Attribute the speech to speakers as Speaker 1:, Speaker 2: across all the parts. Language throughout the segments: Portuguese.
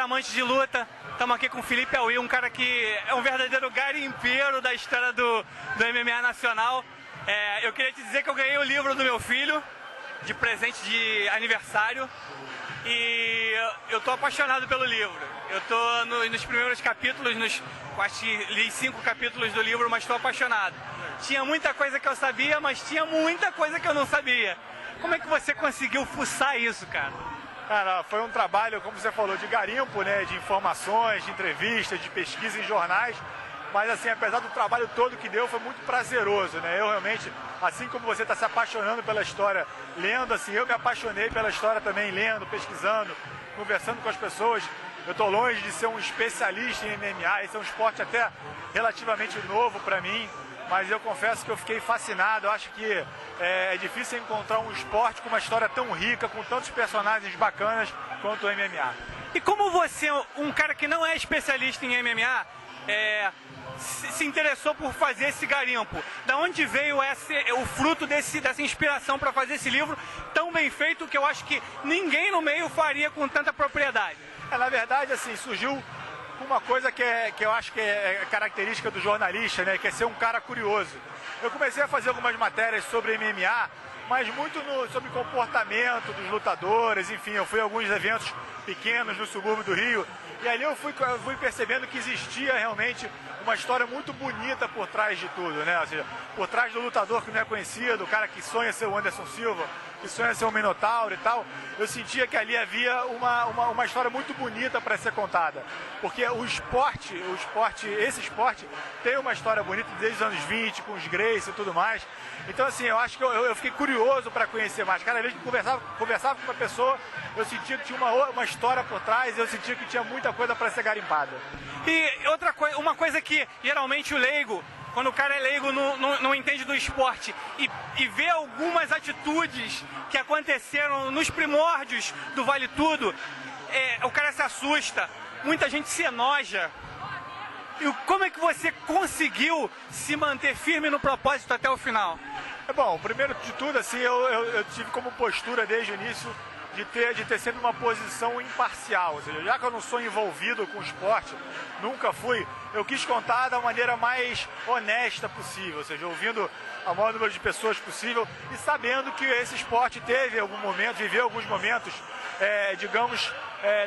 Speaker 1: galera amante de luta. Estamos aqui com o Felipe Aui, um cara que é um verdadeiro garimpeiro da história do MMA nacional. Eu queria te dizer que eu ganhei o livro do meu filho de presente de aniversário e eu tô apaixonado pelo livro. Eu tô nos primeiros capítulos, acho que li 5 capítulos do livro, mas estou apaixonado. Tinha muita coisa que eu sabia, mas tinha muita coisa que eu não sabia. Como é que você conseguiu fuçar isso, cara?
Speaker 2: Cara, foi um trabalho, como você falou, de garimpo, né? De informações, de entrevistas, de pesquisa em jornais. Mas assim, apesar do trabalho todo que deu, foi muito prazeroso, né? Eu realmente, assim como você está se apaixonando pela história lendo, assim, eu me apaixonei pela história também lendo, pesquisando, conversando com as pessoas. Eu estou longe de ser um especialista em MMA, esse é um esporte até relativamente novo para mim, mas eu confesso que eu fiquei fascinado. Eu acho que é difícil encontrar um esporte com uma história tão rica, com tantos personagens bacanas quanto o MMA.
Speaker 1: E como você, um cara que não é especialista em MMA, se interessou por fazer esse garimpo? Da onde veio o fruto dessa inspiração para fazer esse livro tão bem feito que eu acho que ninguém no meio faria com tanta propriedade?
Speaker 2: Na verdade, assim, surgiu uma coisa que eu acho que é característica do jornalista, né? Que é ser um cara curioso. Eu comecei a fazer algumas matérias sobre MMA, mas muito sobre comportamento dos lutadores, enfim, eu fui a alguns eventos pequenos no subúrbio do Rio, e ali eu fui percebendo que existia realmente uma história muito bonita por trás de tudo, né? Ou seja, por trás do lutador que não é conhecido, o cara que sonha ser o Anderson Silva, que sonha ser o Minotauro e tal, eu sentia que ali havia uma história muito bonita para ser contada. Porque esse esporte tem uma história bonita desde os anos 20, com os Gracie e tudo mais. Então, assim, eu acho que eu fiquei curioso para conhecer mais. Cada vez que conversava com uma pessoa, eu sentia que tinha uma história por trás, eu sentia que tinha muita coisa para ser garimpada.
Speaker 1: E outra coisa, uma coisa que geralmente o leigo, quando o cara é leigo, não entende do esporte e vê algumas atitudes que aconteceram nos primórdios do Vale Tudo, o cara se assusta, muita gente se enoja. E como é que você conseguiu se manter firme no propósito até o final?
Speaker 2: Bom, primeiro de tudo, assim, eu tive como postura desde o início de ter sempre uma posição imparcial. Ou seja, já que eu não sou envolvido com o esporte, nunca fui, eu quis contar da maneira mais honesta possível, ou seja, ouvindo o maior número de pessoas possível e sabendo que esse esporte viveu alguns momentos, digamos,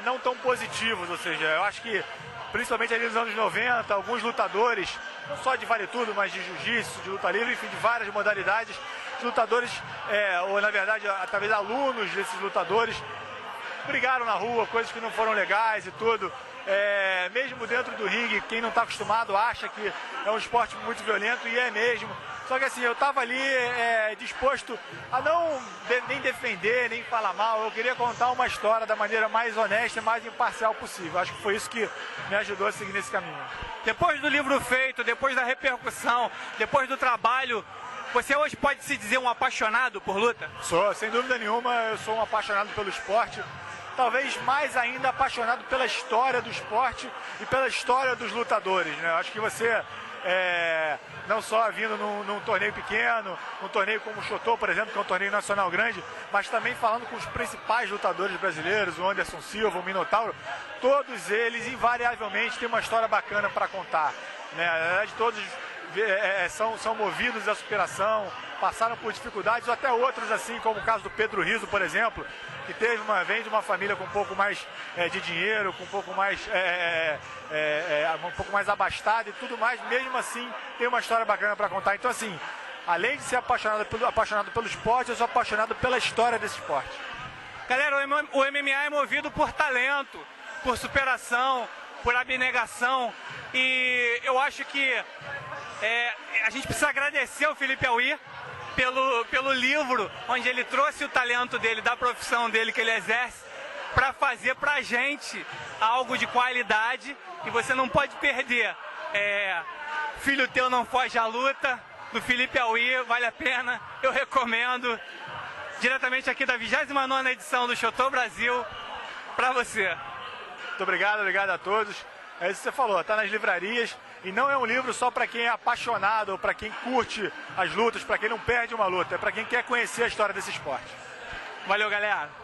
Speaker 2: não tão positivos. Ou seja, eu acho que principalmente ali nos anos 90, alguns lutadores, não só de vale tudo, mas de jiu-jitsu, de luta livre, enfim, de várias modalidades, lutadores, ou na verdade, talvez alunos desses lutadores, brigaram na rua, coisas que não foram legais e tudo. Mesmo dentro do ringue, quem não está acostumado acha que é um esporte muito violento, e é mesmo. Só que assim, eu estava ali disposto a não nem defender, nem falar mal. Eu queria contar uma história da maneira mais honesta e mais imparcial possível. Acho que foi isso que me ajudou a seguir nesse caminho.
Speaker 1: Depois do livro feito, depois da repercussão, depois do trabalho, você hoje pode se dizer um apaixonado por luta?
Speaker 2: Sou, sem dúvida nenhuma, eu sou um apaixonado pelo esporte. Talvez mais ainda apaixonado pela história do esporte e pela história dos lutadores, né? Acho que você, não só vindo num torneio pequeno, um torneio como o Chotô, por exemplo, que é um torneio nacional grande, mas também falando com os principais lutadores brasileiros, o Anderson Silva, o Minotauro, todos eles invariavelmente têm uma história bacana para contar, né? Na verdade, todos são movidos à superação, passaram por dificuldades, ou até outros, assim como o caso do Pedro Rizzo, por exemplo, que vem de uma família com um pouco mais de dinheiro, com um pouco mais abastada e tudo mais, mesmo assim tem uma história bacana para contar. Então, assim, além de ser apaixonado pelo esporte, eu sou apaixonado pela história desse esporte.
Speaker 1: Galera, o MMA é movido por talento, por superação, por abnegação, e eu acho que a gente precisa agradecer ao Felipe Aui pelo livro, onde ele trouxe o talento dele, da profissão dele que ele exerce, para fazer pra gente algo de qualidade, e você não pode perder. Filho Teu Não Foge à Luta, do Felipe Aui, vale a pena, eu recomendo, diretamente aqui da 29ª edição do Chotô Brasil, para você.
Speaker 2: Muito obrigado a todos. É isso que você falou, está nas livrarias, e não é um livro só para quem é apaixonado, ou para quem curte as lutas, para quem não perde uma luta, é para quem quer conhecer a história desse esporte.
Speaker 1: Valeu, galera!